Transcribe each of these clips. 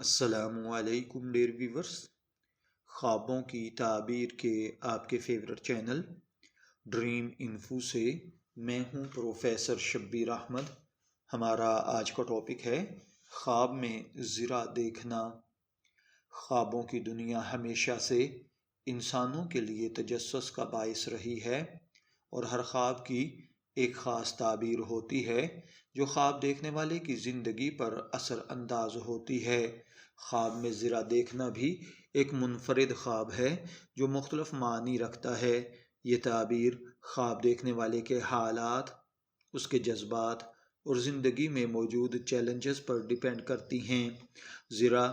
السلام علیکم dear viewers, خوابوں کی تعبیر کے آپ کے فیورٹ چینل ڈریم انفو سے میں ہوں پروفیسر شبیر احمد۔ ہمارا آج کا ٹاپک ہے خواب میں زرا دیکھنا۔ خوابوں کی دنیا ہمیشہ سے انسانوں کے لیے تجسس کا باعث رہی ہے، اور ہر خواب کی ایک خاص تعبیر ہوتی ہے جو خواب دیکھنے والے کی زندگی پر اثر انداز ہوتی ہے۔ خواب میں زرا دیکھنا بھی ایک منفرد خواب ہے جو مختلف معنی رکھتا ہے۔ یہ تعبیر خواب دیکھنے والے کے حالات، اس کے جذبات اور زندگی میں موجود چیلنجز پر ڈیپینڈ کرتی ہیں۔ زرا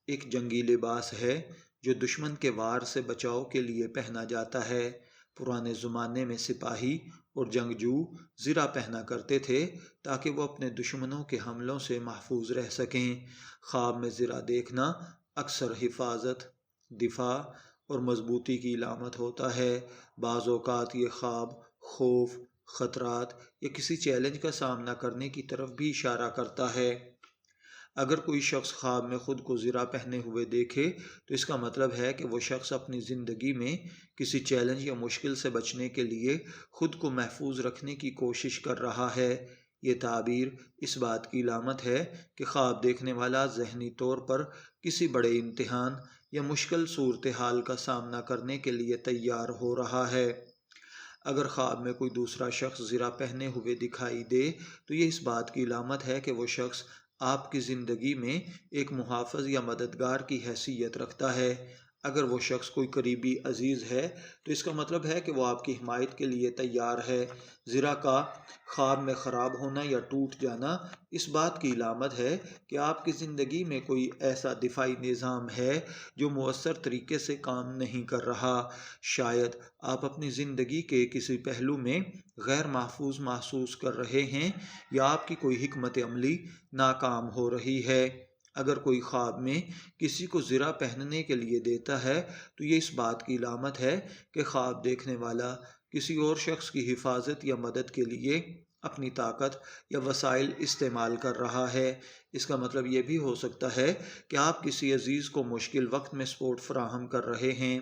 ایک جنگی لباس ہے جو دشمن کے وار سے بچاؤ کے لیے پہنا جاتا ہے۔ پرانے زمانے میں سپاہی اور جنگجو زرا پہنا کرتے تھے تاکہ وہ اپنے دشمنوں کے حملوں سے محفوظ رہ سکیں۔ خواب میں زرا دیکھنا اکثر حفاظت، دفاع اور مضبوطی کی علامت ہوتا ہے۔ بعض اوقات یہ خواب خوف، خطرات یا کسی چیلنج کا سامنا کرنے کی طرف بھی اشارہ کرتا ہے۔ اگر کوئی شخص خواب میں خود کو زرا پہنے ہوئے دیکھے تو اس کا مطلب ہے کہ وہ شخص اپنی زندگی میں کسی چیلنج یا مشکل سے بچنے کے لیے خود کو محفوظ رکھنے کی کوشش کر رہا ہے۔ یہ تعبیر اس بات کی علامت ہے کہ خواب دیکھنے والا ذہنی طور پر کسی بڑے امتحان یا مشکل صورتحال کا سامنا کرنے کے لیے تیار ہو رہا ہے۔ اگر خواب میں کوئی دوسرا شخص زرا پہنے ہوئے دکھائی دے تو یہ اس بات کی علامت ہے کہ وہ شخص آپ کی زندگی میں ایک محافظ یا مددگار کی حیثیت رکھتا ہے۔ اگر وہ شخص کوئی قریبی عزیز ہے تو اس کا مطلب ہے کہ وہ آپ کی حمایت کے لیے تیار ہے۔ زرا کا خواب میں خراب ہونا یا ٹوٹ جانا اس بات کی علامت ہے کہ آپ کی زندگی میں کوئی ایسا دفاعی نظام ہے جو مؤثر طریقے سے کام نہیں کر رہا۔ شاید آپ اپنی زندگی کے کسی پہلو میں غیر محفوظ محسوس کر رہے ہیں یا آپ کی کوئی حکمت عملی ناکام ہو رہی ہے۔ اگر کوئی خواب میں کسی کو زرا پہننے کے لیے دیتا ہے تو یہ اس بات کی علامت ہے کہ خواب دیکھنے والا کسی اور شخص کی حفاظت یا مدد کے لیے اپنی طاقت یا وسائل استعمال کر رہا ہے۔ اس کا مطلب یہ بھی ہو سکتا ہے کہ آپ کسی عزیز کو مشکل وقت میں سپورٹ فراہم کر رہے ہیں۔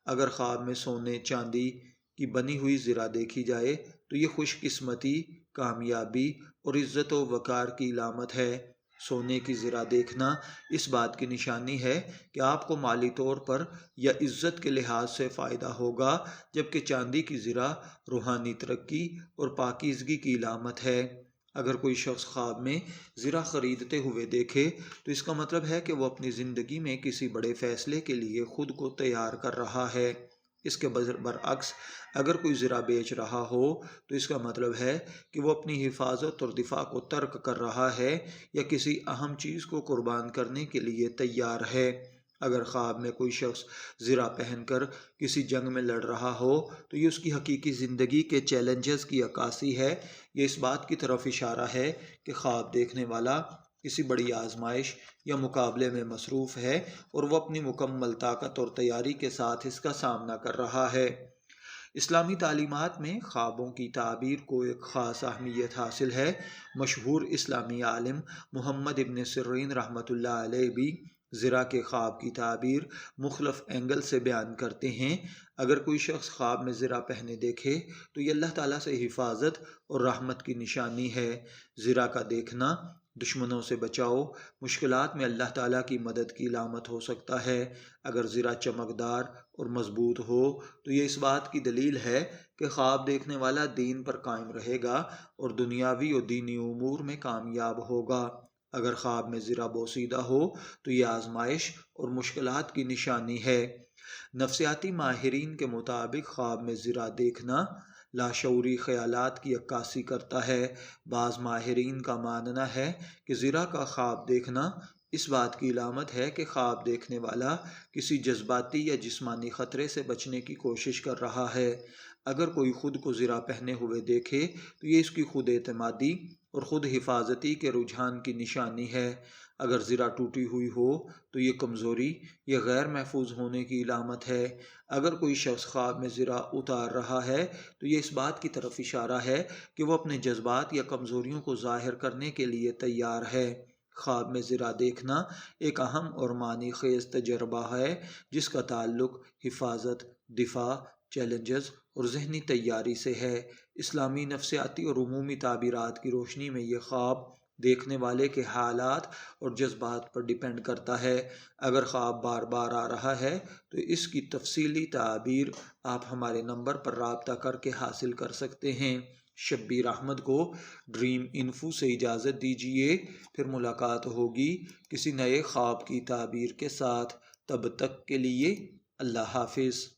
اگر خواب میں سونے چاندی کی بنی ہوئی زرا دیکھی جائے تو یہ خوش قسمتی، کامیابی اور عزت و وقار کی علامت ہے۔ سونے کی زرا دیکھنا اس بات کی نشانی ہے کہ آپ کو مالی طور پر یا عزت کے لحاظ سے فائدہ ہوگا، جبکہ چاندی کی زرا روحانی ترقی اور پاکیزگی کی علامت ہے۔ اگر کوئی شخص خواب میں زرا خریدتے ہوئے دیکھے تو اس کا مطلب ہے کہ وہ اپنی زندگی میں کسی بڑے فیصلے کے لیے خود کو تیار کر رہا ہے۔ اس کے برعکس اگر کوئی زرا بیچ رہا ہو تو اس کا مطلب ہے کہ وہ اپنی حفاظت اور دفاع کو ترک کر رہا ہے یا کسی اہم چیز کو قربان کرنے کے لیے تیار ہے۔ اگر خواب میں کوئی شخص زرا پہن کر کسی جنگ میں لڑ رہا ہو تو یہ اس کی حقیقی زندگی کے چیلنجز کی عکاسی ہے۔ یہ اس بات کی طرف اشارہ ہے کہ خواب دیکھنے والا کسی بڑی آزمائش یا مقابلے میں مصروف ہے اور وہ اپنی مکمل طاقت اور تیاری کے ساتھ اس کا سامنا کر رہا ہے۔ اسلامی تعلیمات میں خوابوں کی تعبیر کو ایک خاص اہمیت حاصل ہے۔ مشہور اسلامی عالم محمد ابن سیرین رحمۃ اللہ علیہ بھی زرا کے خواب کی تعبیر مختلف اینگل سے بیان کرتے ہیں۔ اگر کوئی شخص خواب میں زرا پہنے دیکھے تو یہ اللہ تعالیٰ سے حفاظت اور رحمت کی نشانی ہے۔ زرا کا دیکھنا دشمنوں سے بچاؤ، مشکلات میں اللہ تعالیٰ کی مدد کی علامت ہو سکتا ہے۔ اگر زرا چمکدار اور مضبوط ہو تو یہ اس بات کی دلیل ہے کہ خواب دیکھنے والا دین پر قائم رہے گا اور دنیاوی اور دینی امور میں کامیاب ہوگا۔ اگر خواب میں زرا بوسیدہ ہو تو یہ آزمائش اور مشکلات کی نشانی ہے۔ نفسیاتی ماہرین کے مطابق خواب میں زرا دیکھنا لاشعوری خیالات کی عکاسی کرتا ہے۔ بعض ماہرین کا ماننا ہے کہ زرا کا خواب دیکھنا اس بات کی علامت ہے کہ خواب دیکھنے والا کسی جذباتی یا جسمانی خطرے سے بچنے کی کوشش کر رہا ہے۔ اگر کوئی خود کو زرا پہنے ہوئے دیکھے تو یہ اس کی خود اعتمادی اور خود حفاظتی کے رجحان کی نشانی ہے۔ اگر زرا ٹوٹی ہوئی ہو تو یہ کمزوری یا غیر محفوظ ہونے کی علامت ہے۔ اگر کوئی شخص خواب میں زرا اتار رہا ہے تو یہ اس بات کی طرف اشارہ ہے کہ وہ اپنے جذبات یا کمزوریوں کو ظاہر کرنے کے لیے تیار ہے۔ خواب میں زرہ دیکھنا ایک اہم اور معنی خیز تجربہ ہے جس کا تعلق حفاظت، دفاع، چیلنجز اور ذہنی تیاری سے ہے۔ اسلامی نفسیاتی اور عمومی تعبیرات کی روشنی میں یہ خواب دیکھنے والے کے حالات اور جذبات پر ڈیپینڈ کرتا ہے۔ اگر خواب بار بار آ رہا ہے تو اس کی تفصیلی تعبیر آپ ہمارے نمبر پر رابطہ کر کے حاصل کر سکتے ہیں۔ شبیر احمد کو ڈریم انفو سے اجازت دیجیے، پھر ملاقات ہوگی کسی نئے خواب کی تعبیر کے ساتھ۔ تب تک کے لیے اللہ حافظ۔